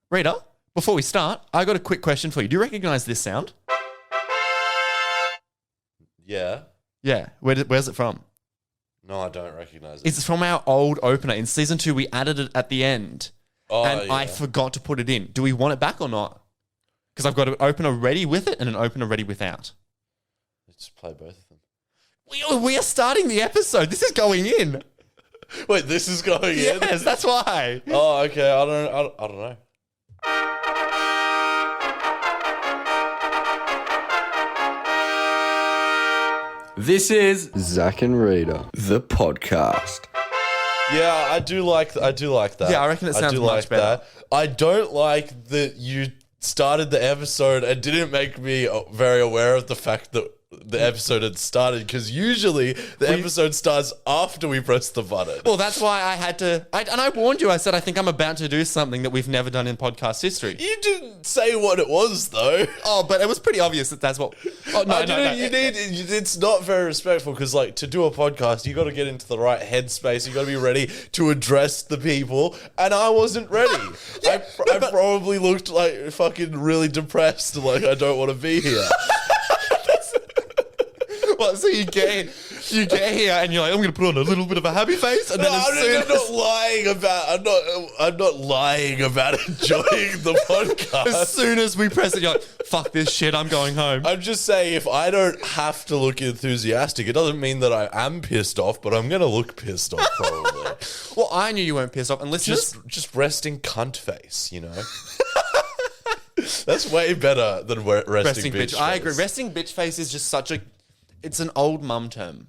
Rita, before we start, I got a quick question for you. Do you recognize this sound? Yeah. Yeah. Where's it from? No, I don't recognize it. It's from our old opener. In season 2, we added it at the end. Oh, and yeah. I forgot to put it in. Do we want it back or not? Because I've got an opener ready with it and an opener ready without. Let's play both of them. We are starting the episode. This is going in. Wait, this is going in? Yes, that's why. Oh, okay. I don't know. This is Zac and Rita, the podcast. Yeah, I do like that. Yeah, I reckon it sounds much better. That. I don't like that you started the episode and didn't make me very aware of the fact that the episode had started, because usually the episode starts after we press the button. Well, that's why I had to... and I warned you. I said, I think I'm about to do something that we've never done in podcast history. You didn't say what it was, though. Oh, but it was pretty obvious that that's what... Oh, no. It's not very respectful, because, like, to do a podcast, you got to get into the right headspace. You got to be ready to address the people, and I wasn't ready. I probably looked like fucking really depressed, like I don't want to be here. Well, so you get here and you're like, I'm going to put on a little bit of a happy face, and then I'm not lying about enjoying the podcast. As soon as we press it, you're like, fuck this shit, I'm going home. I'm just saying, if I don't have to look enthusiastic, it doesn't mean that I am pissed off, but I'm going to look pissed off probably. Well, I knew you weren't pissed off, and listeners... Just resting cunt face, you know? That's way better than resting bitch face. I agree. Resting bitch face is just such a... It's an old mum term.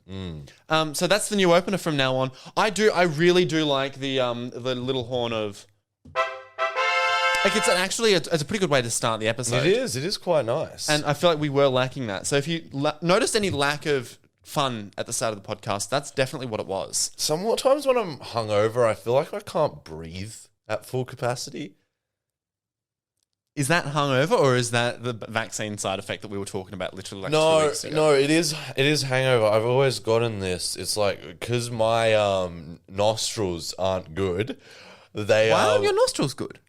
So that's the new opener from now on. I really do like the little horn of... Like, it's a pretty good way to start the episode. It is quite nice. And I feel like we were lacking that. So if you noticed any lack of fun at the start of the podcast, that's definitely what it was. Sometimes when I'm hungover, I feel like I can't breathe at full capacity. Is that hungover, or is that the vaccine side effect that we were talking about literally like 2 weeks ago? No, it is hangover. I've always gotten this. It's like, because my nostrils aren't good. Why aren't your nostrils good?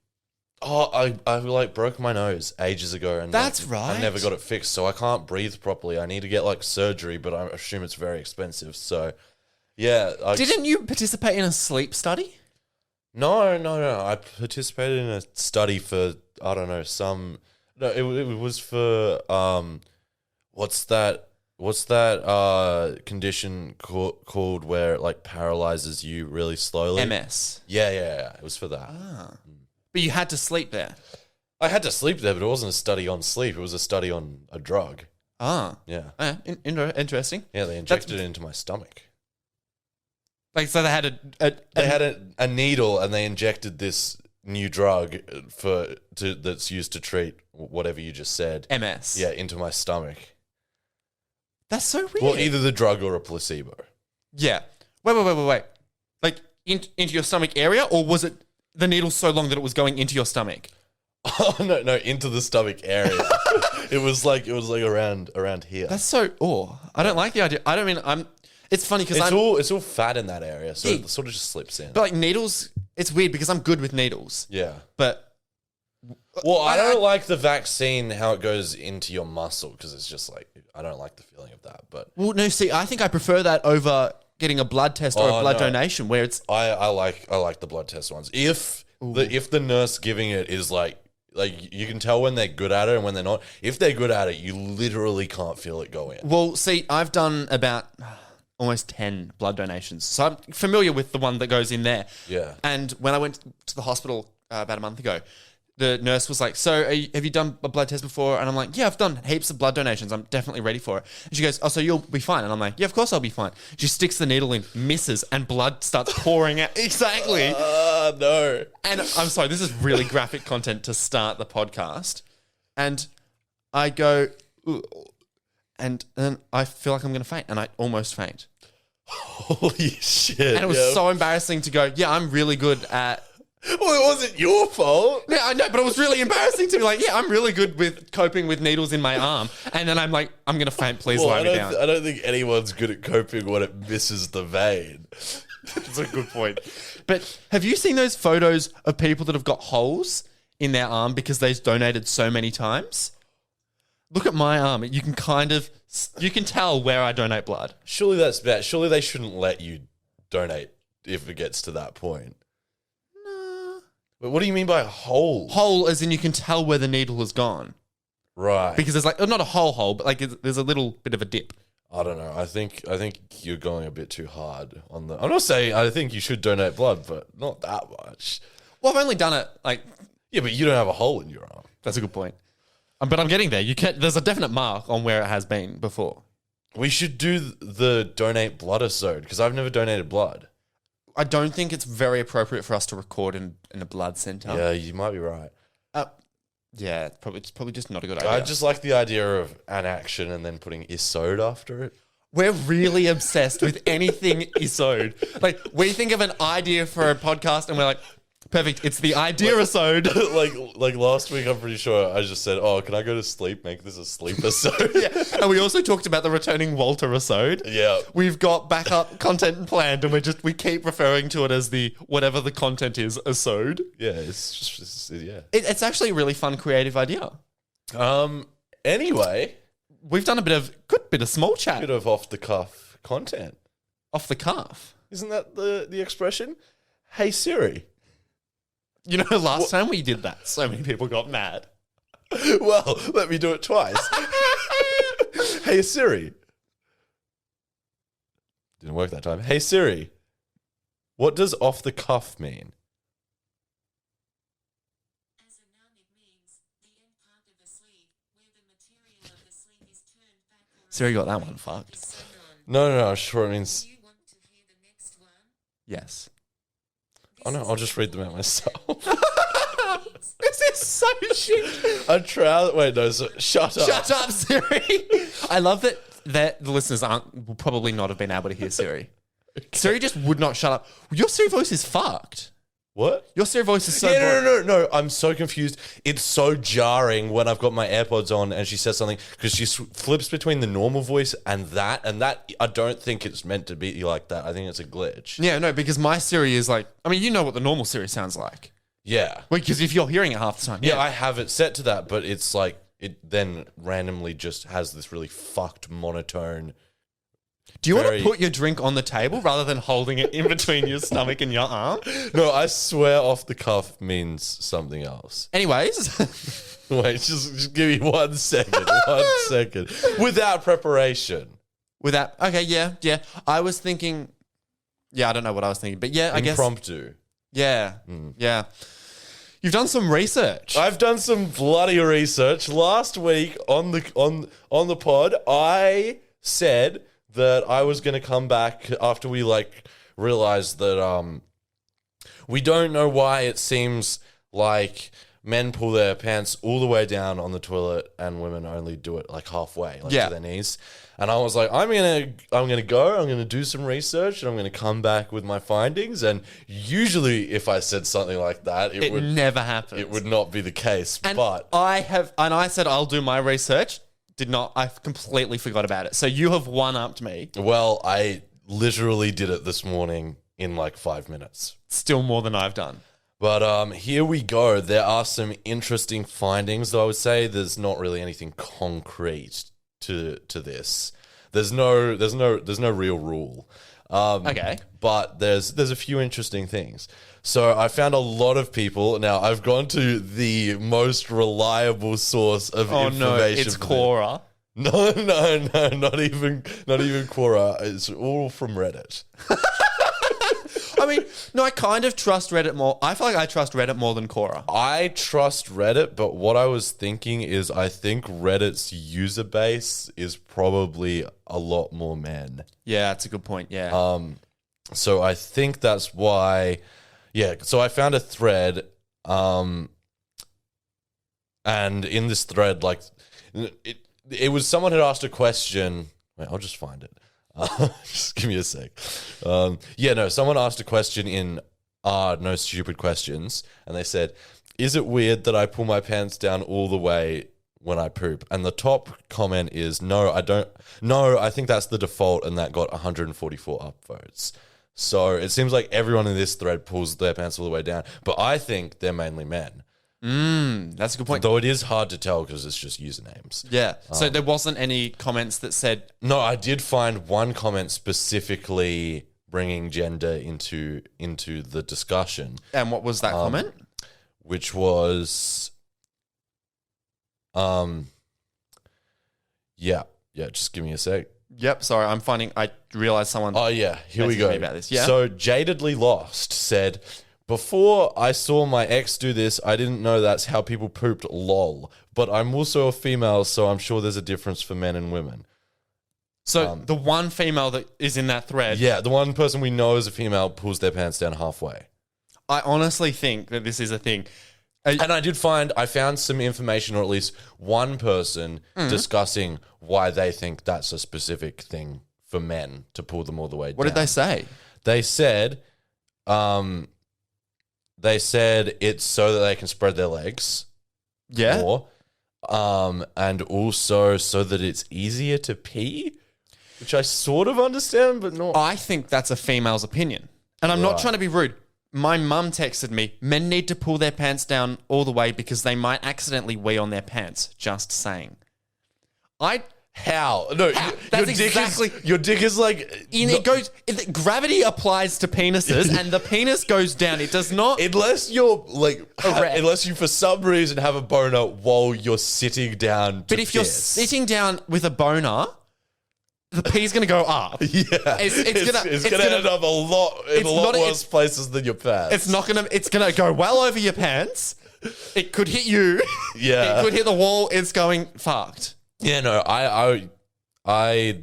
Oh, I like broke my nose ages ago, and that's right. I never got it fixed, so I can't breathe properly. I need to get like surgery, but I assume it's very expensive. So, yeah. Didn't you participate in a sleep study? No. I participated in a study for, I don't know, it was for what's that condition called where it like paralyzes you really slowly? MS. Yeah. It was for that. But you had to sleep there. I had to sleep there, but it wasn't a study on sleep. It was a study on a drug. Yeah. Interesting. Yeah, they injected it into my stomach. Like, so they had a needle, and they injected this new drug that's used to treat whatever you just said. MS. Yeah, into my stomach. That's so weird. Well, either the drug or a placebo. Yeah. Wait. Like, into your stomach area, or was it the needle so long that it was going into your stomach? Oh, no, into the stomach area. It was like around here. That's so... I don't like the idea. I don't mean... It's funny because it's all fat in that area, so it sort of just slips in. But like needles, it's weird because I'm good with needles. Yeah. But... Well, I don't like the vaccine, how it goes into your muscle, because it's just like, I don't like the feeling of that. But well, no, see, I think I prefer that over getting a blood test or a blood donation, where it's... I like the blood test ones. If the nurse giving it is like you can tell when they're good at it and when they're not. If they're good at it, you literally can't feel it go in. Well, see, I've done about almost 10 blood donations, so I'm familiar with the one that goes in there. Yeah. And when I went to the hospital about a month ago, the nurse was like, so have you done a blood test before? And I'm like, yeah, I've done heaps of blood donations. I'm definitely ready for it. And she goes, oh, so you'll be fine. And I'm like, yeah, of course I'll be fine. She sticks the needle in, misses, and blood starts pouring out. Exactly. No. And I'm sorry, this is really graphic content to start the podcast. And I go, ooh, and then I feel like I'm going to faint. And I almost faint. Holy shit. And it was so embarrassing to go, yeah, I'm really good at... Well, it wasn't your fault. Yeah, I know, but it was really embarrassing to be like, yeah, I'm really good with coping with needles in my arm. And then I'm like, I'm going to faint, please lie me down. I don't think anyone's good at coping when it misses the vein. That's a good point. But have you seen those photos of people that have got holes in their arm because they've donated so many times. Look at my arm. You can tell where I donate blood. Surely that's bad. Surely they shouldn't let you donate if it gets to that point. No. But what do you mean by hole? Hole as in you can tell where the needle has gone. Right. Because there's like, not a whole hole, but like there's a little bit of a dip. I don't know. I think you're going a bit too hard on the... I'm not saying I think you should donate blood, but not that much. Well, I've only done it like... Yeah, but you don't have a hole in your arm. That's a good point. But I'm getting there. There's a definite mark on where it has been before. We should do the donate blood episode because I've never donated blood. I don't think it's very appropriate for us to record in a blood centre. Yeah, you might be right. Yeah, it's probably just not a good idea. I just like the idea of an action and then putting isode after it. We're really obsessed with anything isode. Like, we think of an idea for a podcast and we're like, perfect, it's the idea-isode. like last week, I'm pretty sure I just said, oh, can I go to sleep? Make this a sleep-isode. Yeah. And we also talked about the returning Walter-isode. Yeah. We've got backup content planned and we keep referring to it as the whatever the content is, isode. Yeah, it's It's actually a really fun, creative idea. Anyway, we've done a good bit of small chat. bit of off-the-cuff content. Off the cuff. Isn't that the expression? Hey, Siri. You know, last time we did that, so many people got mad. Well, let me do it twice. Hey, Siri. Didn't work that time. Hey, Siri. What does off the cuff mean? As a noun, it means the end part of a sleeve, where the material of the sleeve is turned back. Siri got that one fucked. No, I'm sure it means... Do you want to hear the next one? Yes. Oh, no, I'll just read them out myself. This is so shit. Wait, no, shut up. Shut up, Siri. I love that the listeners will probably not have been able to hear Siri. Siri just would not shut up. Your Siri voice is fucked. What? Your Siri voice is so No. I'm so confused. It's so jarring when I've got my AirPods on and she says something because she flips between the normal voice and that I don't think it's meant to be like that. I think it's a glitch. Yeah, no, because my Siri is like, I mean, you know what the normal Siri sounds like. Yeah. Because if you're hearing it half the time. Yeah, I have it set to that, but it's like it then randomly just has this really fucked monotone. Do you want to put your drink on the table rather than holding it in between your stomach and your arm? No, I swear off the cuff means something else. Anyways. Wait, just give me 1 second. 1 second. Without preparation. Okay, yeah. I was thinking, I don't know what I was thinking, but yeah, I guess. Impromptu. Yeah, yeah. You've done some research. I've done some bloody research. Last week on the pod, I said that I was going to come back after we realized that we don't know why it seems like men pull their pants all the way down on the toilet and women only do it halfway, to their knees. And I was like, I'm gonna do some research and I'm gonna come back with my findings. And usually, if I said something like that, it would never happen. It would not be the case. And but I said I'll do my research. I completely forgot about it. So you have one-upped me. Well, I literally did it this morning in 5 minutes. Still more than I've done. But here we go. There are some interesting findings, though I would say there's not really anything concrete to this. There's no real rule. Okay. But there's a few interesting things. So I found a lot of people. Now I've gone to the most reliable source of information. Oh no, it's Quora. No, not even Quora. It's all from Reddit. I mean, no, I kind of trust Reddit more. I feel like I trust Reddit more than Quora. I trust Reddit, but what I was thinking is I think Reddit's user base is probably a lot more men. Yeah, that's a good point, yeah. So I think that's why... Yeah, so I found a thread, and in this thread, it was someone had asked a question. Wait, I'll just find it. Just give me a sec. Someone asked a question in No Stupid Questions, and they said, is it weird that I pull my pants down all the way when I poop? And the top comment is, no, I don't. No, I think that's the default, and that got 144 upvotes. So it seems like everyone in this thread pulls their pants all the way down, but I think they're mainly men. That's a good point. Though it is hard to tell because it's just usernames. Yeah. So there wasn't any comments that said, No, I did find one comment specifically bringing gender into the discussion, and what was that comment? which was, just give me a sec. Yep. Sorry, I realized someone. Oh yeah, here we messaged go. me about this. Yeah. So Jadedly Lost said, before I saw my ex do this, I didn't know that's how people pooped. Lol. But I'm also a female, so I'm sure there's a difference for men and women. So the one female that is in that thread, Yeah, the one person we know as a female pulls their pants down halfway. I honestly think that this is a thing. And I found some information, or at least one person discussing why they think that's a specific thing for men to pull them all the way down. What did they say? They said, it's so that they can spread their legs Yeah. more, and also so that it's easier to pee, which I sort of understand, but not. I think that's a female's opinion. And I'm not Right. trying to be rude. My mum texted me, men need to pull their pants down all the way because they might accidentally wee on their pants. Just saying. How? No, How? your That's dick exactly- your dick is like Gravity applies to penises and the penis goes down. It does not. unless you're like Erect. unless you for some reason have a boner while you're sitting down. But if you're sitting down with a boner, the pee's going to go up. yeah, it's gonna end up a lot worse places than your pants. It's not going to. It's going to go well over your pants. It could hit you. Yeah. It could hit the wall. It's going fucked. Yeah, no, I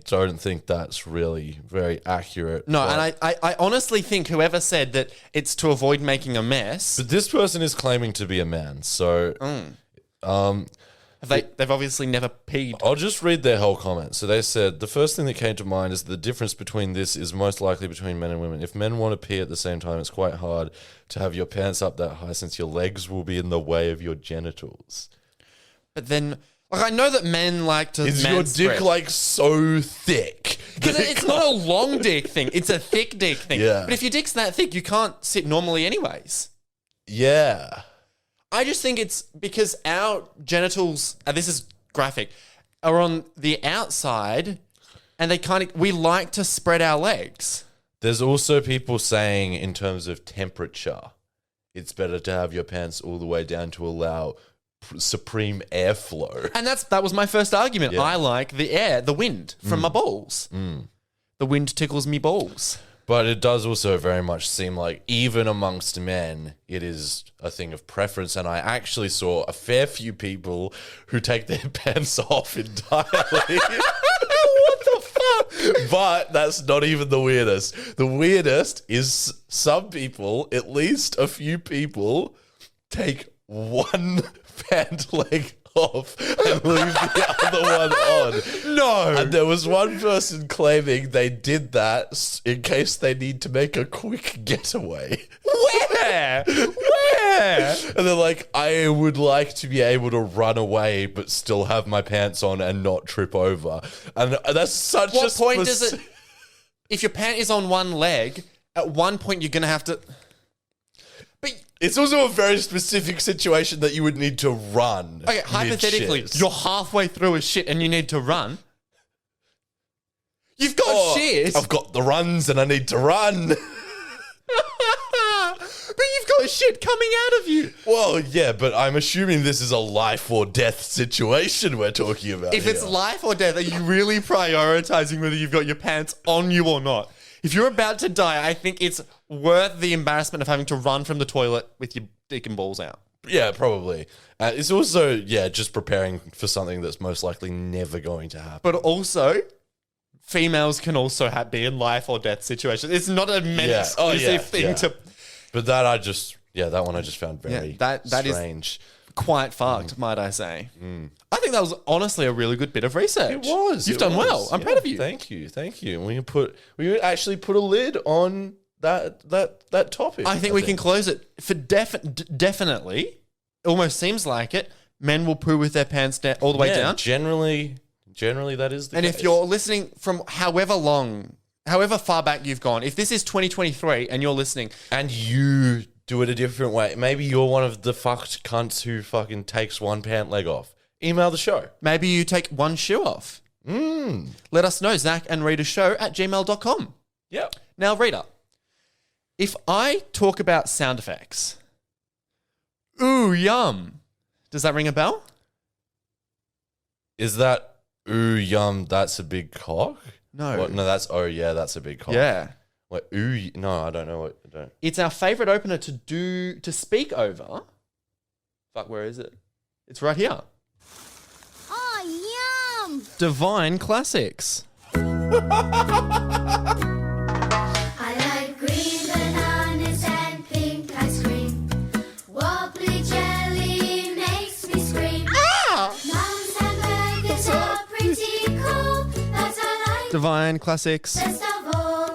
don't think that's really very accurate. No, but, and I honestly think whoever said that it's to avoid making a mess, but this person is claiming to be a man, so they've obviously never peed. I'll just read their whole comment. So they said, the first thing that came to mind is the difference between this is most likely between men and women. If men want to pee at the same time, it's quite hard to have your pants up that high since your legs will be in the way of your genitals. But then, like, I know that men like to. Is your dick like so thick? Because it's not a long dick thing; it's a thick dick thing. Yeah. But if your dick's that thick, you can't sit normally, anyways. Yeah. I just think it's because our genitals, and this is graphic, are on the outside, and we like to spread our legs. There's also people saying in terms of temperature, it's better to have your pants all the way down to allow supreme airflow. And that was my first argument. Yeah. I like the wind from my balls. The wind tickles me balls. But it does also very much seem like even amongst men, it is a thing of preference. And I actually saw a fair few people who take their pants off entirely. What the fuck? But that's not even the weirdest. The weirdest is some people, at least a few people, take one pant leg off and leave the other one on. No. And there was one person claiming they did that in case they need to make a quick getaway. Where? Where? And they're like, I would like to be able to run away but still have my pants on and not trip over. And that's such a What point does it... If your pant is on one leg, at one point you're going to have to... But... It's also a very specific situation that you would need to run. Okay, hypothetically, mid-shiz. you're halfway through a shit and you need to run. You've got shit. I've got the runs and I need to run. But you've got shit coming out of you. Well, yeah, but I'm assuming this is a life or death situation we're talking about. If it's life or death, are you really prioritizing whether you've got your pants on you or not? If you're about to die, I think it's worth the embarrassment of having to run from the toilet with your dick and balls out. Yeah, probably. It's also, just preparing for something that's most likely never going to happen. But also, females can also be in life or death situations. It's not a men exclusive thing to... But that that one I just found very that is strange. quite fucked, might I say. I think that was honestly a really good bit of research. It was. You've done well. I'm proud of you. Thank you. We actually put a lid on that topic. I think we can close it for definitely. Almost seems like it. Men will poo with their pants down all the way down. Generally that is the And case. if you're listening from however far back you've gone, if this is 2023 and you're listening, and you do it a different way. Maybe you're one of the fucked cunts who fucking takes one pant leg off. Email the show. Maybe you take one shoe off. Let us know, Zac and Rita show at gmail.com. Yeah. Now, Rita, if I talk about sound effects, ooh, yum, does that ring a bell? Is that ooh yum? That's a big cock. No. What? No, that's oh yeah, that's a big cock. Yeah. What ooh? No, I don't know what. I don't. It's our favorite opener to speak over. Fuck, where is it? It's right here. Oh, yum! Divine Classics. I like green bananas and pink ice cream. Wobbly jelly makes me scream. Mom's hamburgers are pretty cool, but I like Divine Classics. best of all.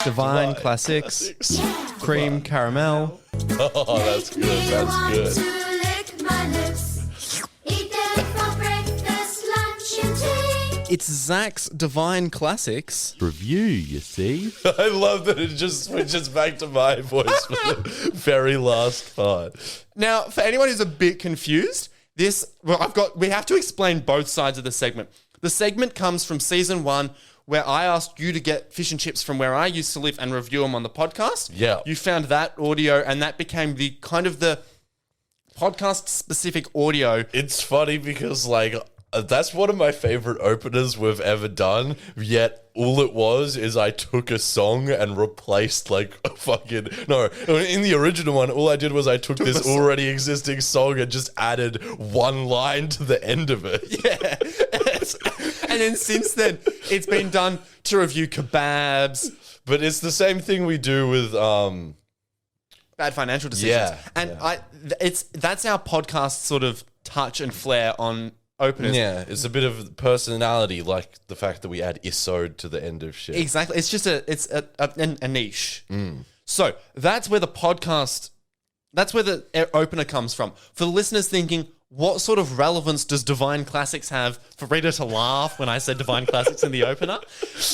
Divine Classics. Yeah. Cream caramel. Oh, that's good. That's Want good. to lick my lips. Eat them for breakfast, lunch, and tea. It's Zac's Divine Classics. Review, you see. I love that it just switches back to my voice for the very last part. Now, for anyone who's a bit confused, we have to explain both sides of the segment. The segment comes from season 1, where I asked you to get fish and chips from where I used to live and review them on the podcast. Yeah. You found that audio, and that became the kind of the podcast specific audio. It's funny because like that's one of my favorite openers we've ever done. Yet all it was is I took a song and replaced like a fucking no. In the original one, all I did was I took this already existing song and just added one line to the end of it. Yeah. And then since then, it's been done to review kebabs, But it's the same thing we do with bad financial decisions. Yeah, And yeah. that's our podcast sort of touch and flair on openers. yeah, it's a bit of personality, like the fact that we add isode to the end of shit. Exactly. It's just a niche. So that's where the podcast, that's where the opener comes from. For the listeners thinking, what sort of relevance does Divine Classics have for Rita to laugh when I said Divine Classics in the opener?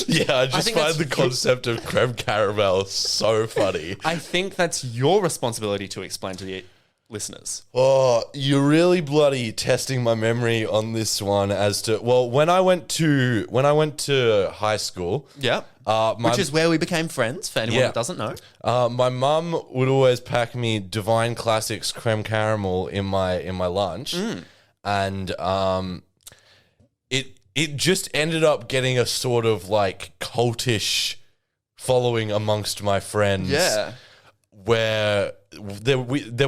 Yeah, I just think find that's the concept of creme caramel so funny. I think that's your responsibility to explain to the listeners. Oh, you're really bloody testing my memory on this one as to when I went to high school. Yeah. Which is where we became friends, for anyone Yeah. that doesn't know. My mum would always pack me Divine Classics creme caramel in my lunch, and it just ended up getting a sort of like cultish following amongst my friends. Yeah. Where there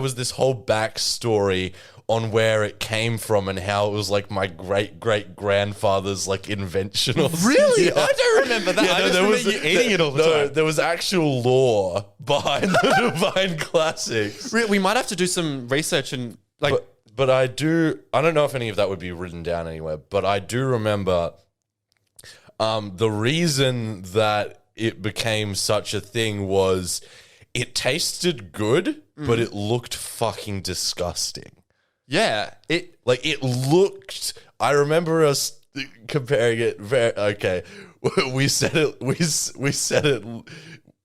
was this whole backstory on where it came from and how it was like my great grandfather's like invention. Or Really? Yeah. I don't remember that. Yeah, I no, just there remember was- you eating it all the time. There was actual lore behind the Divine Classics. We might have to do some research and like. But I don't know if any of that would be written down anywhere, but I do remember the reason that it became such a thing was it tasted good, but it looked fucking disgusting. Yeah, It looked. I remember us comparing it. Okay, we said it. We said it.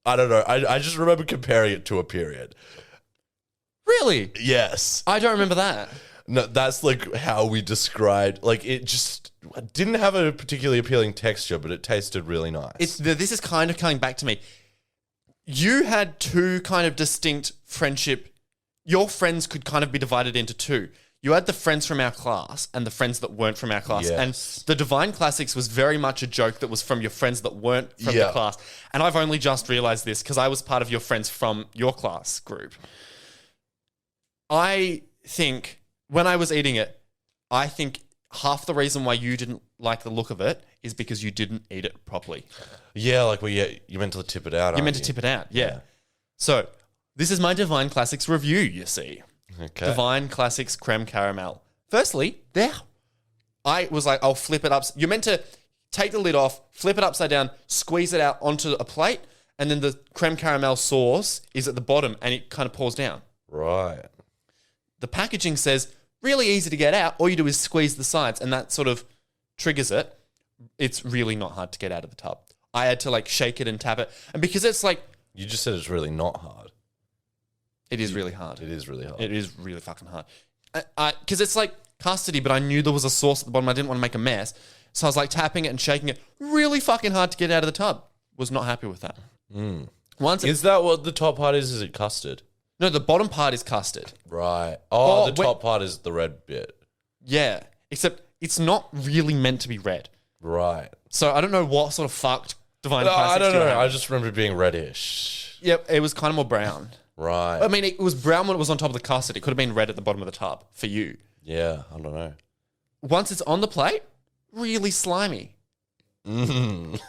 I don't know. I just remember comparing it to a period. really. Yes. I don't remember that. No, that's like how we described. Like it just didn't have a particularly appealing texture, but it tasted really nice. This is kind of coming back to me. You had two kind of distinct friendship. Your friends could kind of be divided into two. You had the friends from our class and the friends that weren't from our class. Yes. And the Divine Classics was very much a joke that was from your friends that weren't from Yeah. the class. And I've only just realized this because I was part of your friends from your class group. I think when I was eating it, I think half the reason why you didn't like the look of it is because you didn't eat it properly. Yeah, like you meant to tip it out. You meant to tip it out, yeah. So, this is my Divine Classics review, you see. Okay. Divine Classics creme caramel. Firstly, there. I was like, I'll flip it up. You're meant to take the lid off, flip it upside down, squeeze it out onto a plate, and then the creme caramel sauce is at the bottom and it kind of pours down. Right. The packaging says, really easy to get out. All you do is squeeze the sides and that sort of triggers it. It's really not hard to get out of the tub. I had to like shake it and tap it. And because it's like, You just said it's really not hard. It is really hard. It is really hard. It is really fucking hard. Because it's like custardy, but I knew there was a sauce at the bottom. I didn't want to make a mess. So I was like tapping it and shaking it really fucking hard to get out of the tub. Was not happy with that. Is that what the top part is? Is it custard? No, the bottom part is custard. Right. Oh, The top part is the red bit. Yeah. Except it's not really meant to be red. Right. So I don't know what sort of fucked divine No, classics I don't do know. have. I just remember it being reddish. Yep, it was kind of more brown. Right. I mean, it was brown when it was on top of the custard. It could have been red at the bottom of the tub for you. Yeah, I don't know. Once it's on the plate, really slimy. Mm.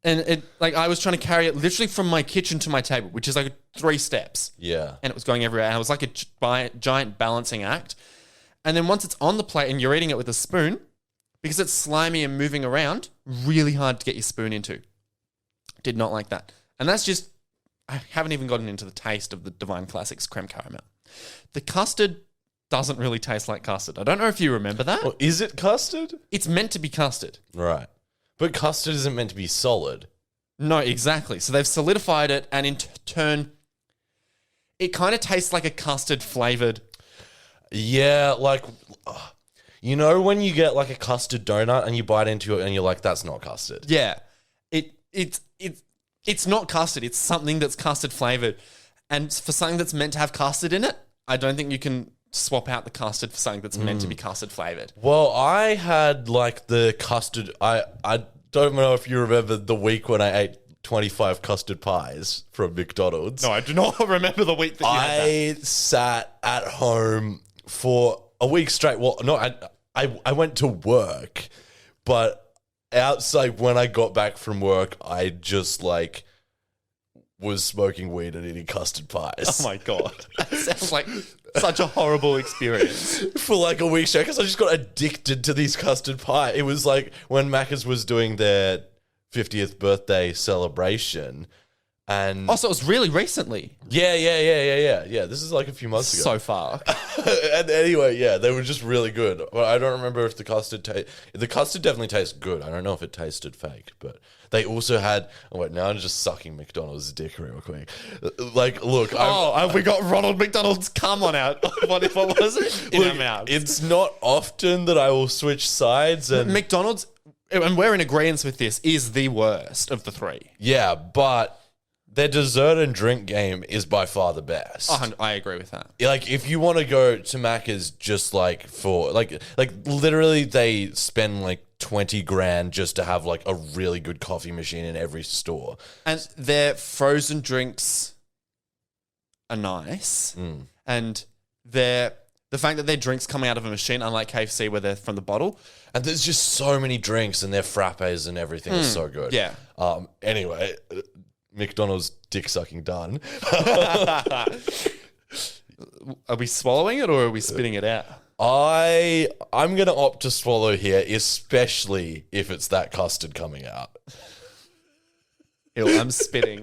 And it, like, I was trying to carry it literally from my kitchen to my table, which is like 3 steps. Yeah. And it was going everywhere. And it was like a giant balancing act. And then once it's on the plate and you're eating it with a spoon, because it's slimy and moving around, really hard to get your spoon into. Did not like that. And that's just, I haven't even gotten into the taste of the Divine Classics creme caramel. The custard doesn't really taste like custard. I don't know if you remember that. Well, is it custard? It's meant to be custard. Right. But custard isn't meant to be solid. No, exactly. So they've solidified it, and in turn, it kind of tastes like a custard flavored. Yeah, like, you know when you get like a custard donut and you bite into it and you're like, that's not custard. Yeah, it's not custard. It's something that's custard flavored, and for something that's meant to have custard in it, I don't think you can swap out the custard for something that's meant to be custard flavored. Well, I had like the custard. I don't know if you remember the week when I ate 25 custard pies from McDonald's. No, I do not remember the week that you had that. I sat at home for a week straight. Well, no, I went to work, but outside when I got back from work, I just like was smoking weed and eating custard pies. Oh my God. That sounds like such a horrible experience. For like a week straight, because I just got addicted to these custard pie. It was like when Macca's was doing their 50th birthday celebration. And Also, it was really recently. yeah. This is like a few months ago. So far. And anyway, yeah, they were just really good. But I don't remember if the custard definitely tastes good. I don't know if it tasted fake, but they also had. Oh wait, now I'm just sucking McDonald's dick real quick. Like, look, We got Ronald McDonald's cum on out. What was it? In our mouths. it's not often that I will switch sides, and McDonald's, and we're in agreement with this, is the worst of the 3. yeah, but their dessert and drink game is by far the best. I agree with that. Like, if you want to go to Macca's just like for like literally they spend like 20 grand just to have like a really good coffee machine in every store. And their frozen drinks are nice. And the fact that their drinks coming out of a machine, unlike KFC where they're from the bottle. And there's just so many drinks and their frappes and everything is so good. Yeah. Anyway, McDonald's dick sucking done. Are we swallowing it or are we spitting it out? I'm gonna opt to swallow here, especially if it's that custard coming out. Ew, I'm spitting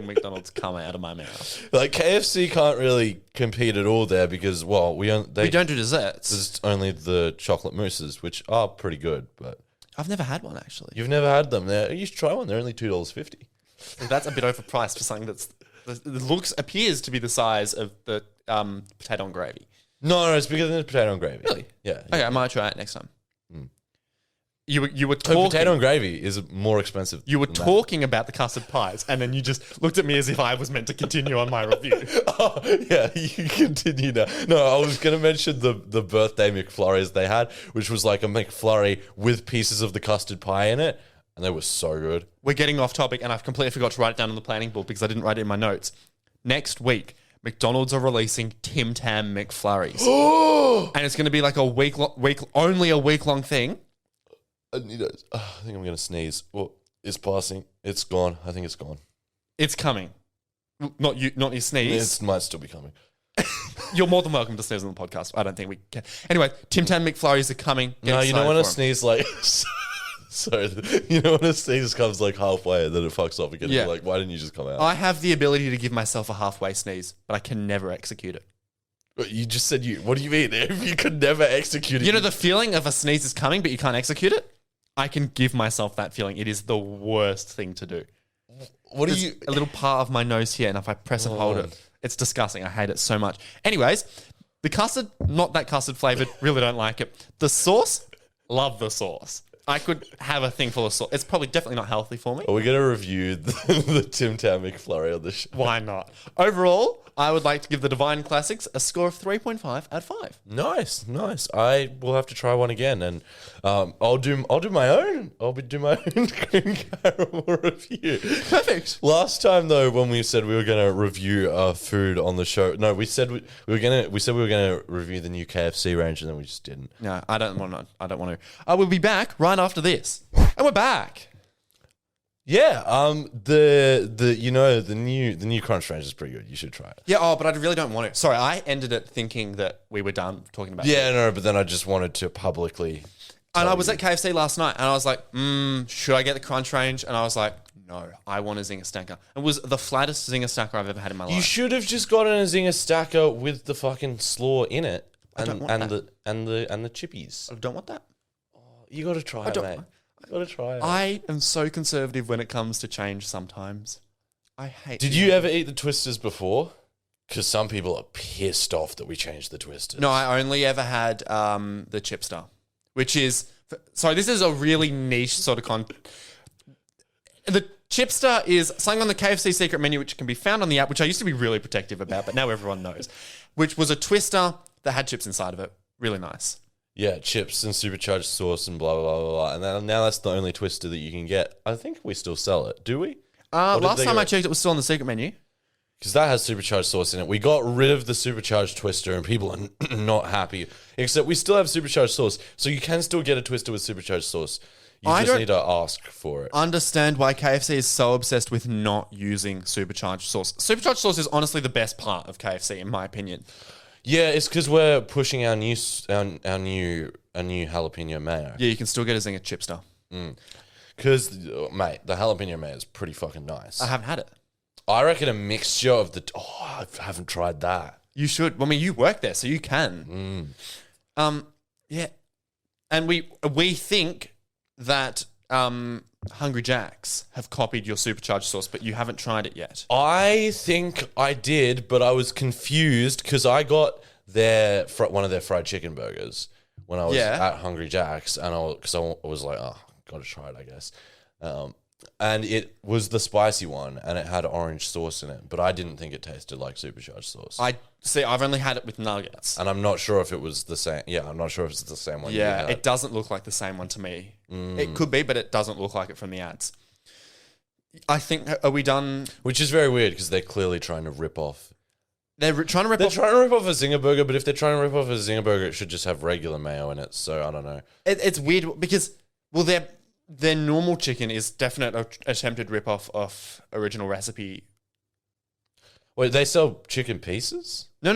McDonald's cum out of my mouth. Like KFC can't really compete at all there because we don't do desserts. There's only the chocolate mousses, which are pretty good, but I've never had one actually. you've never had them. You should try one. They're only $2.50. That's a bit overpriced for something appears to be the size of the potato and gravy. No, it's bigger than the potato and gravy. Really? Yeah. Okay, I might try it next time. You were talking. Potato and gravy is more expensive. You were than that. talking about the custard pies, and then you just looked at me as if I was meant to continue on my review. Oh, yeah, you can continue now. No, I was going to mention the birthday McFlurries they had, which was like a McFlurry with pieces of the custard pie in it, and they were so good. We're getting off topic, and I've completely forgot to write it down on the planning board because I didn't write it in my notes. Next week, McDonald's are releasing Tim Tam McFlurries. And it's going to be like a week long thing. I think I'm going to sneeze. Oh, it's passing. It's gone. I think it's gone. It's coming. Not your sneeze. It might still be coming. You're more than welcome to sneeze on the podcast. I don't think we can. Anyway, Tim Tam McFlurries are coming. Get No, you know excited when a for 'em. sneeze like... Sorry. You know when a sneeze comes like halfway and then it fucks off again? Yeah. You're like, why didn't you just come out? I have the ability to give myself a halfway sneeze, but I can never execute it. You just said you... What do you mean? If you could never execute it... You know the feeling of a sneeze is coming, but you can't execute it? I can give myself that feeling. It is the worst thing to do. What do There's you... a little part of my nose here, and if I press and hold it, It's disgusting. I hate it so much. Anyways, the custard, not that custard flavored. Really don't like it. The sauce, love the sauce. I could have a thing full of sauce. It's probably definitely not healthy for me. Are we going to review the Tim Tam McFlurry on the show? Why not? Overall, I would like to give the Divine Classics a score of 3.5 out of 5. Nice. I will have to try one again, and I'll do my own. I'll do my own cream caramel review. Perfect. Last time though, when we said we were going to review food on the show, no, we said we were going to review the new KFC range, and then we just didn't. No, I don't want to. I will be back right after this, and we're back. Yeah, the new crunch range is pretty good. You should try it. Yeah, but I really don't want to. Sorry, I ended it thinking that we were done talking about Yeah, no, but then I just wanted to publicly. And I was at KFC last night, and I was like, should I get the crunch range? And I was like, no, I want a Zinger Stacker. It was the flattest Zinger Stacker I've ever had in my life. You should have just gotten a Zinger Stacker with the fucking slaw in it, I don't want that. the chippies. I don't want that. You got to try it, don't- mate. You got to try it. I am so conservative when it comes to change sometimes. I hate Did you ever eat the Twisters before? Because some people are pissed off that we changed the Twisters. No, I only ever had the Chipster, which is... Sorry, this is a really niche sort of The Chipster is something on the KFC secret menu, which can be found on the app, which I used to be really protective about, but now everyone knows, which was a Twister that had chips inside of it. Really nice. Yeah, chips and supercharged sauce and blah, blah, blah, blah, blah. And then, now that's the only Twister that you can get. I think we still sell it. Do we? Last time I checked, it was still on the secret menu. Because that has supercharged sauce in it. We got rid of the supercharged Twister and people are not happy. Except we still have supercharged sauce. So you can still get a Twister with supercharged sauce. You I just don't need to ask for it. Understand why KFC is so obsessed with not using supercharged sauce. Supercharged sauce is honestly the best part of KFC, in my opinion. Yeah, it's because we're pushing our new jalapeno mayo. Yeah, you can still get a Zinger Chipster. Because, mate, the jalapeno mayo is pretty fucking nice. I haven't had it. I reckon a mixture of the... Oh, I haven't tried that. You should. I mean, you work there, so you can. Yeah. And we think that Hungry Jacks have copied your supercharged sauce, but you haven't tried it yet. I think I did, but I was confused because I got one of their fried chicken burgers when I was at Hungry Jack's, and I was like, oh, gotta try it, I guess. And it was the spicy one, and it had orange sauce in it, but I didn't think it tasted like supercharged sauce. I've only had it with nuggets. And I'm not sure if it was the same. Yeah, I'm not sure if it's the same one. Yeah, it doesn't look like the same one to me. It could be, but it doesn't look like it from the ads. I think, are we done? Which is very weird because they're clearly trying to rip off. They're trying to rip They're off. trying to rip off a Zinger burger, but if they're trying to rip off a Zinger burger, it should just have regular mayo in it. So I don't know. It's weird because, well, their normal chicken is definite attempted rip off of original recipe. Wait, they sell chicken pieces? No.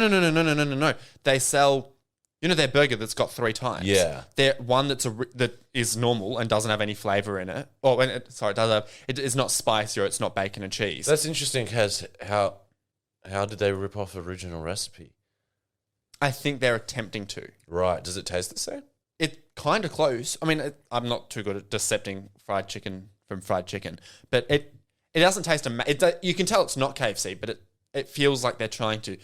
They sell, their burger that's got 3 types. Yeah. They're one that is normal and doesn't have any flavor in it. Oh, it does have. It is not spicy or it's not bacon and cheese. That's interesting because how did they rip off original recipe? I think they're attempting to. Right. Does it taste the same? It's kind of close. I mean, I'm not too good at dissecting fried chicken from fried chicken, but it doesn't taste. You can tell it's not KFC, but it feels like they're trying to.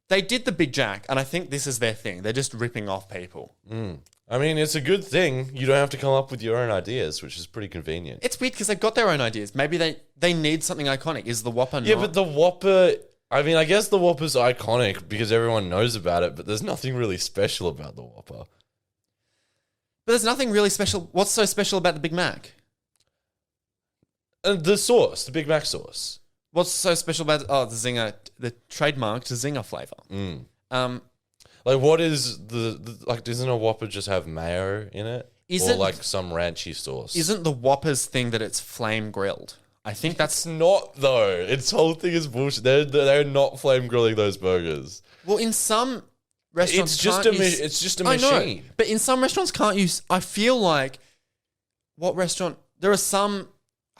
They did the Big Jack, and I think this is their thing. They're just ripping off people. I mean, it's a good thing. You don't have to come up with your own ideas, which is pretty convenient. It's weird because they've got their own ideas. Maybe they need something iconic. Is the Whopper not? Yeah, but the Whopper... I mean, I guess the Whopper's iconic because everyone knows about it, but there's nothing really special about the Whopper. But there's nothing really special. What's so special about the Big Mac? The sauce, the Big Mac sauce. What's so special about the Zinger, the trademarked Zinger flavor? Like, what is like? Doesn't a Whopper just have mayo in it, or like some ranchy sauce? Isn't the Whopper's thing that it's flame grilled? I think that's It's not though. Its whole thing is bullshit. They're not flame grilling those burgers. well in some restaurants. It's just a I know, machine. but in some restaurants can't use. I feel like what restaurant? There are some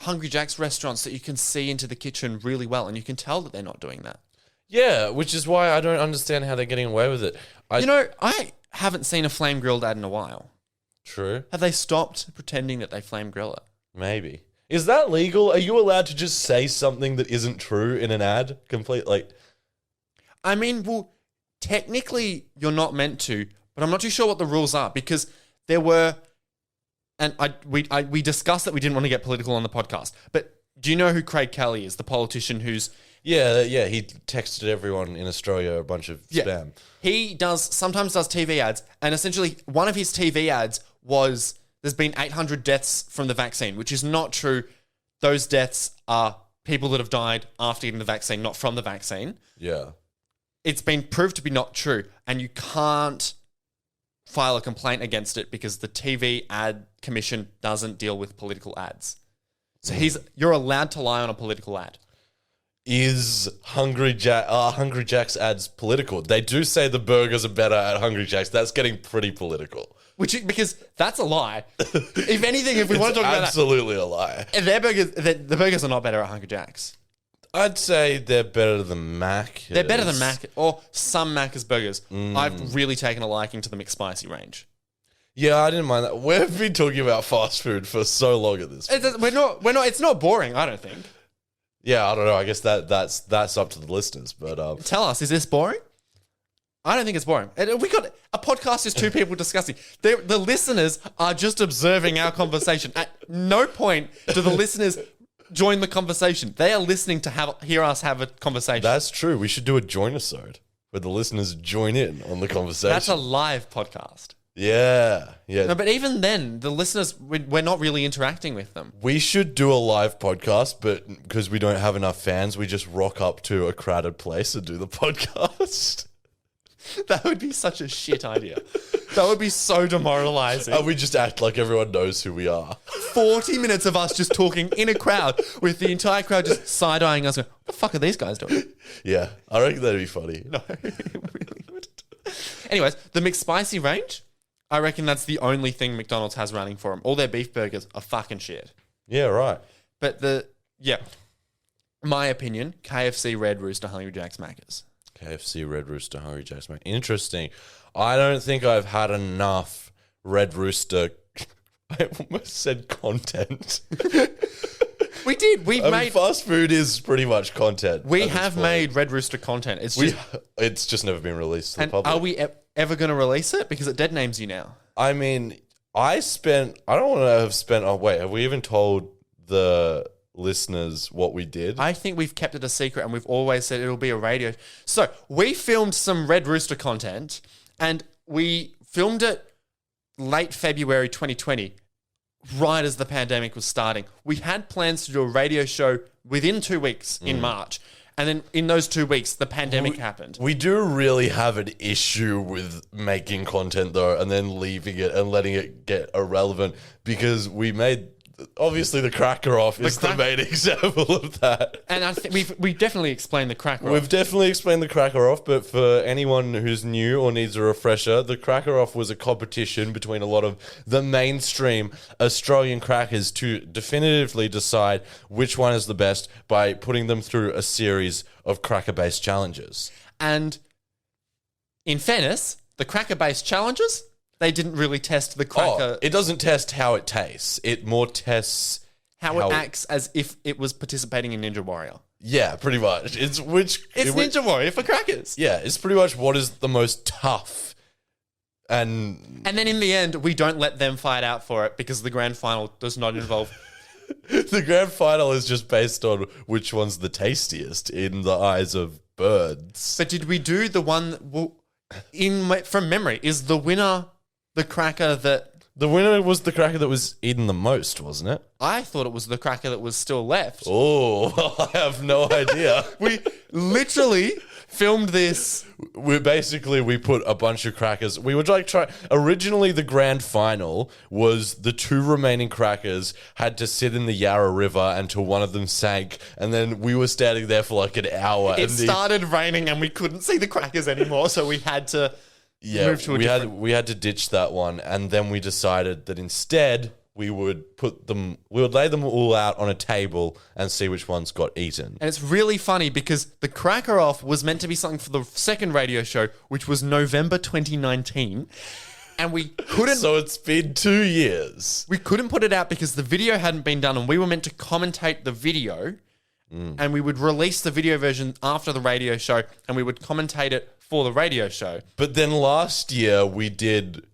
Hungry Jack's restaurants that you can see into the kitchen really well, and you can tell that they're not doing that. Yeah, which is why I don't understand how they're getting away with it. I haven't seen a flame grilled ad in a while. True. Have they stopped pretending that they flame grill it? Maybe. Is that legal? Are you allowed to just say something that isn't true in an ad? I mean, well, technically you're not meant to, but I'm not too sure what the rules are because there were, and we discussed that we didn't want to get political on the podcast, but do you know who Craig Kelly is, the politician who's... Yeah, he texted everyone in Australia a bunch of spam. He sometimes does TV ads, and essentially one of his TV ads was there's been 800 deaths from the vaccine, which is not true. Those deaths are people that have died after getting the vaccine, not from the vaccine. Yeah. It's been proved to be not true, and you can't file a complaint against it because the TV ad commission doesn't deal with political ads. So you're allowed to lie on a political ad. Is Hungry Jack's ads political? They do say the burgers are better at Hungry Jack's. That's getting pretty political. Because that's a lie. If anything, if we want to talk about that, absolutely a lie. The burgers are not better at Hungry Jack's. I'd say they're better than Mac. They're better than Mac or some Macca's burgers. I've really taken a liking to the McSpicy range. Yeah, I didn't mind that. We've been talking about fast food for so long at this point. We're not. It's not boring. I don't think. Yeah, I don't know. I guess that's up to the listeners. But tell us, is this boring? I don't think it's boring. We got a podcast is two people discussing. The listeners are just observing our conversation. At no point do the listeners join the conversation. They are listening to hear us have a conversation. That's true. We should do a join-a-sode where the listeners join in on the conversation. That's a live podcast. Yeah. No, but even then, the listeners, we're not really interacting with them. We should do a live podcast, but because we don't have enough fans, we just rock up to a crowded place and do the podcast. That would be such a shit idea. That would be so demoralizing. And we just act like everyone knows who we are. 40 minutes of us just talking in a crowd with the entire crowd just side-eyeing us. Going, what the fuck are these guys doing? Yeah, I reckon that'd be funny. No, it really wouldn't. Anyways, the McSpicy range, I reckon that's the only thing McDonald's has running for them. All their beef burgers are fucking shit. Yeah, right. But my opinion, KFC, Red Rooster, Hungry Jack's, Macca's. KFC, Red Rooster, Hungry Jack's. Interesting. I don't think I've had enough Red Rooster. I almost said content. We did. I mean, fast food is pretty much content. We have made Red Rooster content. It's just never been released to the public. Are we ever going to release it? Because it dead names you now. I mean, I don't want to have spent. Oh wait, have we even told the listeners what we did? I think we've kept it a secret, and we've always said it'll be a radio. So we filmed some Red Rooster content, and we filmed it late February 2020, right as the pandemic was starting. We had plans to do a radio show within 2 weeks in March. And then in those 2 weeks, the pandemic happened. We do really have an issue with making content, though, and then leaving it and letting it get irrelevant because we made... Obviously, the cracker off is the main example of that. And I think we've definitely explained the cracker off. We've definitely explained the cracker off, but for anyone who's new or needs a refresher, the cracker off was a competition between a lot of the mainstream Australian crackers to definitively decide which one is the best by putting them through a series of cracker-based challenges. And in fairness, the cracker-based challenges... They didn't really test the cracker. It doesn't test how it tastes. It more tests how it acts as if it was participating in Ninja Warrior. Yeah, pretty much. It's Ninja Warrior for crackers. Yeah, it's pretty much what is the most tough. And then in the end, we don't let them fight out for it because the grand final does not involve... The grand final is just based on which one's the tastiest in the eyes of birds. But did we do the one... from memory, is the winner... The cracker that... The winner was the cracker that was eaten the most, wasn't it? I thought it was the cracker that was still left. Oh, I have no idea. We literally filmed this. We put a bunch of crackers. We would originally the grand final was the two remaining crackers had to sit in the Yarra River until one of them sank. And then we were standing there for like an hour. It started raining and we couldn't see the crackers anymore. So we had to... Yeah, we had to ditch that one, and then we decided that instead we would lay them all out on a table and see which ones got eaten. And it's really funny because the cracker off was meant to be something for the second radio show, which was November 2019, and we couldn't. So it's been 2 years. We couldn't put it out because the video hadn't been done, and we were meant to commentate the video. and we would release the video version after the radio show, and we would commentate it for the radio show. But then last year we did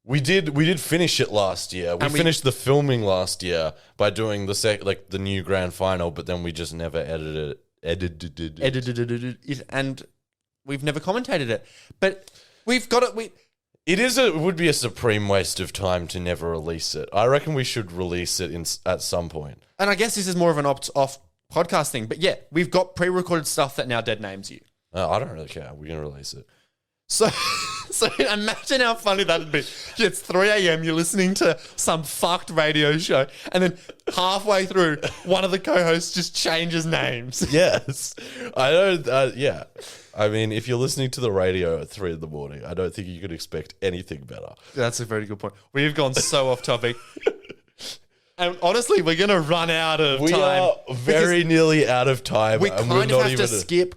finish it last year. We finished the filming last year by doing the new grand final, but then we just never edited it, and we've never commentated it. But we've got it. It would be a supreme waste of time to never release it. I reckon we should release it at some point. And I guess this is more of an opt-off podcast thing. But yeah, we've got pre-recorded stuff that now dead names you. I don't really care. We're going to release it. So imagine how funny that'd be. It's 3 a.m. You're listening to some fucked radio show, and then halfway through, one of the co-hosts just changes names. Yes. I don't, yeah. I mean, if you're listening to the radio at 3 a.m, I don't think you could expect anything better. That's a very good point. We've gone so off topic. And honestly, we're going to run out of time. We are very nearly out of time. We and kind we're of not have to skip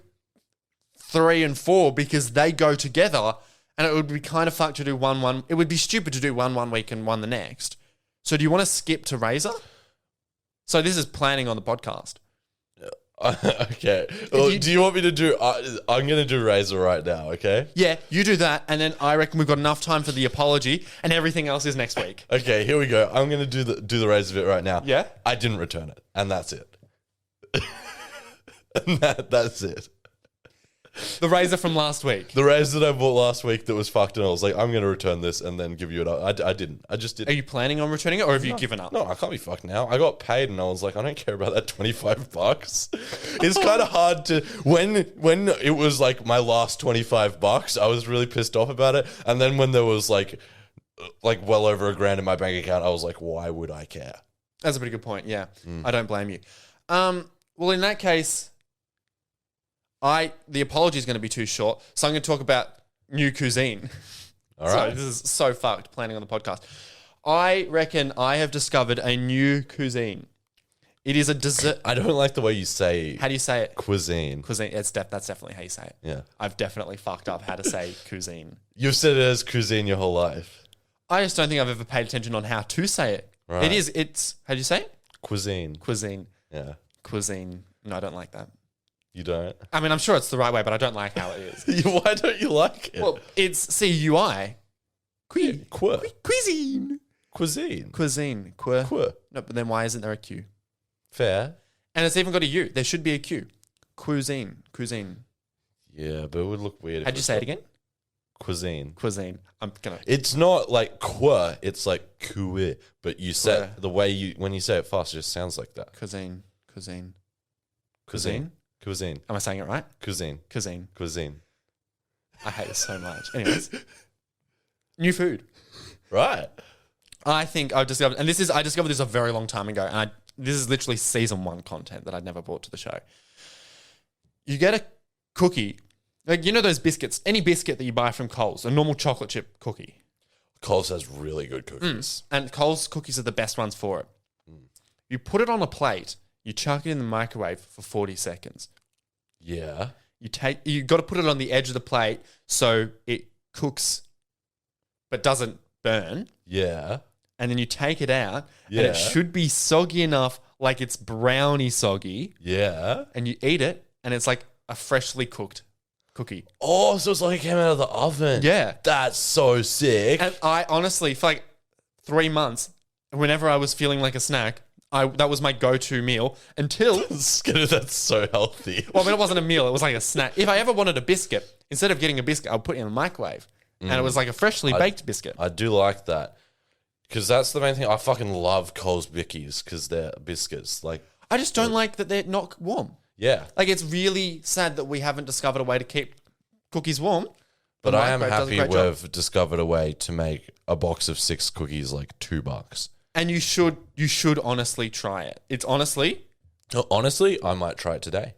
3 and 4 because they go together, and it would be kind of fucked to do one. It would be stupid to do one week and one the next. So do you want to skip to Razor? So this is planning on the podcast. Okay. Well, do you want me to do... I'm going to do Razor right now, okay? Yeah, you do that, and then I reckon we've got enough time for the apology, and everything else is next week. Okay, here we go. I'm going to do the Razor bit right now. Yeah? I didn't return it, and that's it. And that's it. The Razor from last week. The Razor that I bought last week that was fucked, and I was like, I'm going to return this and then give you it. I didn't. I just didn't. Are you planning on returning it, or have you given up? No, I can't be fucked now. I got paid, and I was like, I don't care about that $25. It's kind of hard to when it was like my last $25, I was really pissed off about it, and then when there was like well over $1,000 in my bank account, I was like, why would I care? That's a pretty good point. Yeah, I don't blame you. Well, in that case, the apology is going to be too short, so I'm going to talk about new cuisine. All right. So this is so fucked planning on the podcast. I reckon I have discovered a new cuisine. It is a dessert. I don't like the way you say. How do you say it? Cuisine. Cuisine. That's definitely how you say it. Yeah. I've definitely fucked up how to say cuisine. You've said it as cuisine your whole life. I just don't think I've ever paid attention on how to say it. Right. It's, how do you say it? Cuisine. Cuisine. Yeah. Cuisine. No, I don't like that. You don't? I mean, I'm sure it's the right way, but I don't like how it is. Why don't you like it? Well, it's C-U-I. Cuisine. Cuisine. Cuisine. Quoi. No, but then why isn't there a Q? Fair. And it's even got a U. There should be a Q. Cuisine. Yeah, but it would look weird. How'd you say it again? Cuisine. I'm gonna. It's not like qua, it's like cui. But you say the way when you say it fast, it just sounds like that. Cuisine. Cuisine. Am I saying it right? Cuisine. I hate it so much. Anyways, new food. Right. I think I've discovered, and I discovered this a very long time ago, and this is literally season 1 content that I'd never brought to the show. You get a cookie, like you know those biscuits, any biscuit that you buy from Coles, a normal chocolate chip cookie. Coles has really good cookies. And Coles cookies are the best ones for it. You put it on a plate, you chuck it in the microwave for 40 seconds. Yeah. You got to put it on the edge of the plate so it cooks but doesn't burn. Yeah. And then you take it out, and Yeah. it should be soggy enough, like it's brownie soggy. Yeah. And you eat it, and it's like a freshly cooked cookie. Oh, so it's like it came out of the oven. Yeah. That's so sick. And I honestly, for like 3 months, whenever I was feeling like a snack, that was my go-to meal until... That's so healthy. Well, I mean, it wasn't a meal. It was like a snack. If I ever wanted a biscuit, instead of getting a biscuit, I'd put it in the microwave. And it was like a freshly baked biscuit. I do like that. Because that's the main thing. I fucking love Coles Bickies because they're biscuits. Like, I just don't like that they're not warm. yeah. Like, it's really sad that we haven't discovered a way to keep cookies warm. But The I am microwave does a happy great job. we've discovered a way to make a box of 6 cookies like $2. And you should honestly try it. It's honestly... Honestly, I might try it today.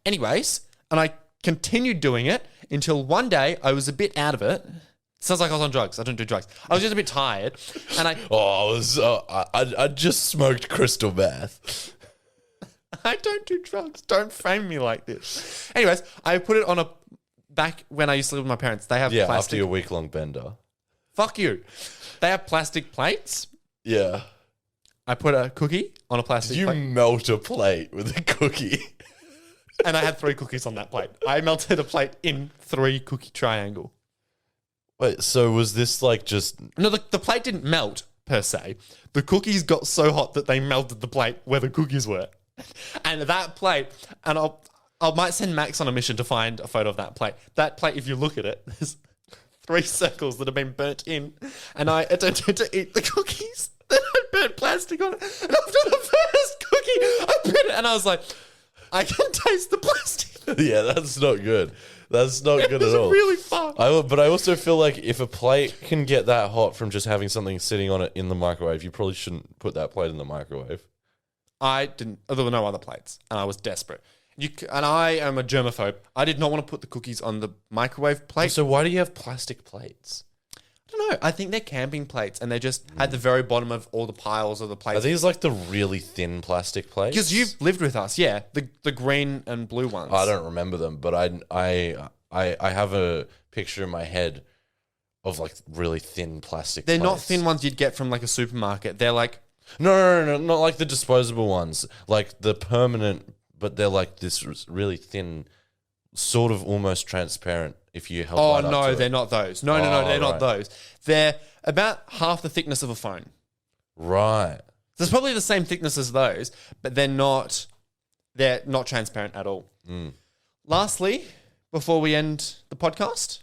Anyways, and I continued doing it until one day I was a bit out of it. Sounds like I was on drugs. I don't do drugs. I was just a bit tired, and I just smoked crystal meth. I don't do drugs. Don't frame me like this. Anyways, I put it on back when I used to live with my parents. They have Yeah, plastic. after your week-long bender. Fuck you. They have plastic plates. Yeah. I put a cookie on a Did plastic you plate, melt a plate with a cookie? and I had 3 cookies on that plate. I melted a plate in 3 cookie triangle. Wait, so was this like just... No, the plate didn't melt per se. The cookies got so hot that they melted the plate where the cookies were. And that plate, and I might send Max on a mission to find a photo of that plate. That plate, if you look at it, there's 3 circles that have been burnt in, and I attempted to eat the cookies. Then I burnt plastic on it, and after the first cookie, I bit it, and I was like, I can taste the plastic. Yeah, that's not good. That's not good It was at all. really fun. But I also feel like if a plate can get that hot from just having something sitting on it in the microwave, you probably shouldn't put that plate in the microwave. I didn't. There were no other plates, and I was desperate. And I am a germaphobe. I did not want to put the cookies on the microwave plate. So why do you have plastic plates? I don't know. I think they're camping plates, and they're just at the very bottom of all the piles of the Are plates. these like the really thin plastic plates? Because you've lived with us, yeah. The green and blue ones. I don't remember them, but I have a picture in my head of like really thin plastic They're not plates. thin ones you'd get from like a supermarket. They're like, No, not like the disposable ones. Like the permanent, but they're like this really thin, sort of almost transparent if you help. oh right up no, to they're it. not those. No, they're Oh, not right. those. They're about half the thickness of a phone. Right. So it's probably the same thickness as those, but they're not transparent at all. Lastly, before we end the podcast,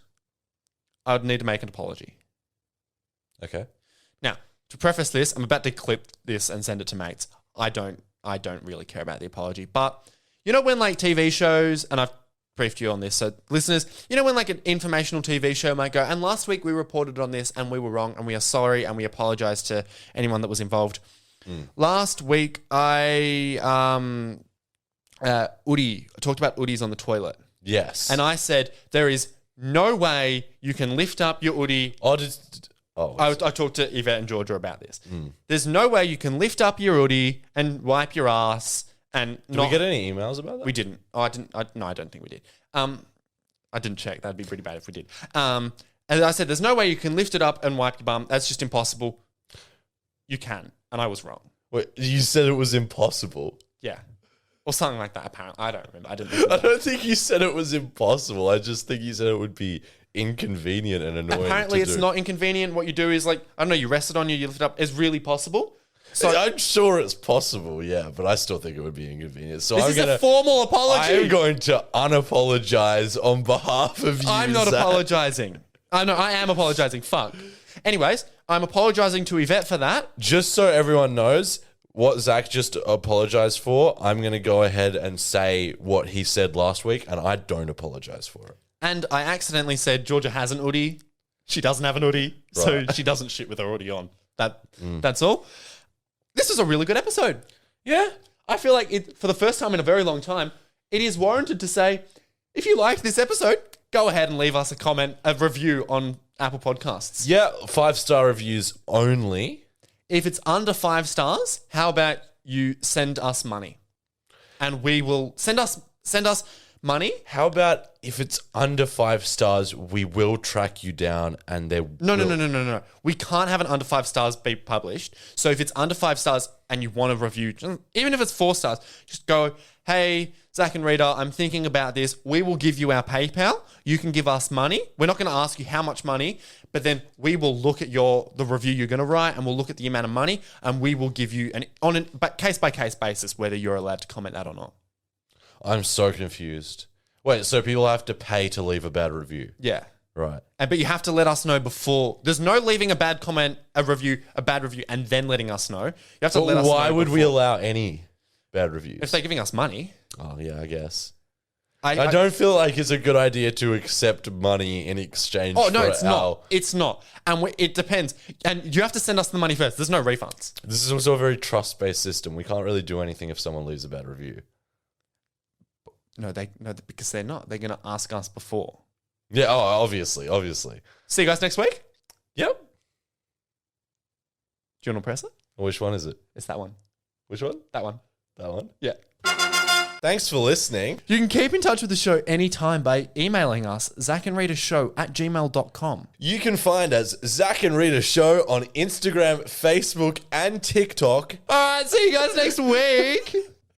I would need to make an apology. Okay. Now, to preface this, I'm about to clip this and send it to mates. I don't really care about the apology, but you know when like TV shows, and I've briefed you on this, so listeners, you know when like an informational TV show might go, and last week we reported on this and we were wrong and we are sorry and we apologize to anyone that was involved. Last week I talked about Uddies on the toilet, Yes. and I said there is no way you can lift up your Uddy. I talked to Yvette and Georgia about this. There's no way you can lift up your Uddy and wipe your ass and Did not. we get any emails about that? We didn't. Oh, I didn't. No, I don't think we did. I didn't check. That'd be pretty bad if we did. And I said, there's no way you can lift it up and wipe your bum. That's just impossible. You can. And I was wrong. Wait, you said it was impossible. Yeah. Or something like that, apparently. I don't remember. I didn't listen to I that. don't think you said it was impossible. I just think you said it would be inconvenient and annoying. Apparently, to it's do. not inconvenient. What you do is like, I don't know, you rest it on you lift it up. It's really possible. So I'm sure it's possible, yeah, but I still think it would be inconvenient. So this I'm is gonna, a formal apology. I am going to unapologize on behalf of you. I'm not Zach. apologizing. I know, I am apologizing. Fuck. Anyways, I'm apologizing to Yvette for that. Just so everyone knows what Zach just apologized for, I'm going to go ahead and say what he said last week, and I don't apologize for it. And I accidentally said Georgia has an Uddy. She doesn't have an Uddy, so Right. she doesn't shit with her Uddy on. That's all. This is a really good episode. Yeah. I feel like it, for the first time in a very long time, it is warranted to say, if you liked this episode, go ahead and leave us a comment, a review on Apple Podcasts. Yeah, 5-star reviews only. If it's under 5 stars, how about you send us money? And we will send us money. How about if it's under 5 stars, we will track you down and there No. We can't have an under 5 stars be published. So if it's under 5 stars and you want a review, even if it's 4 stars, just go, hey, Zac and Rita, I'm thinking about this. We will give you our PayPal. You can give us money. We're not going to ask you how much money, but then we will look at the review you're going to write and we'll look at the amount of money and we will give you on a case-by-case basis whether you're allowed to comment that or not. I'm so confused. Wait, so people have to pay to leave a bad review? Yeah. Right. But you have to let us know before. There's no leaving a bad comment, a bad review, and then letting us know. You have to let us know. Why would we before. allow any bad reviews? If they're giving us money? Oh, yeah, I guess. I don't feel like it's a good idea to accept money in exchange Oh, no, for it's not. It's not. And it depends. And you have to send us the money first. There's no refunds. This is also a very trust-based system. We can't really do anything if someone leaves a bad review. No, because they're not. They're going to ask us before. Yeah, obviously. See you guys next week. Yep. Do you want to press it? Which one is it? It's that one. Which one? That one. That one? Yeah. Thanks for listening. You can keep in touch with the show anytime by emailing us, zacandritashow@gmail.com. You can find us, Zac and Rita Show, on Instagram, Facebook, and TikTok. All right, see you guys next week.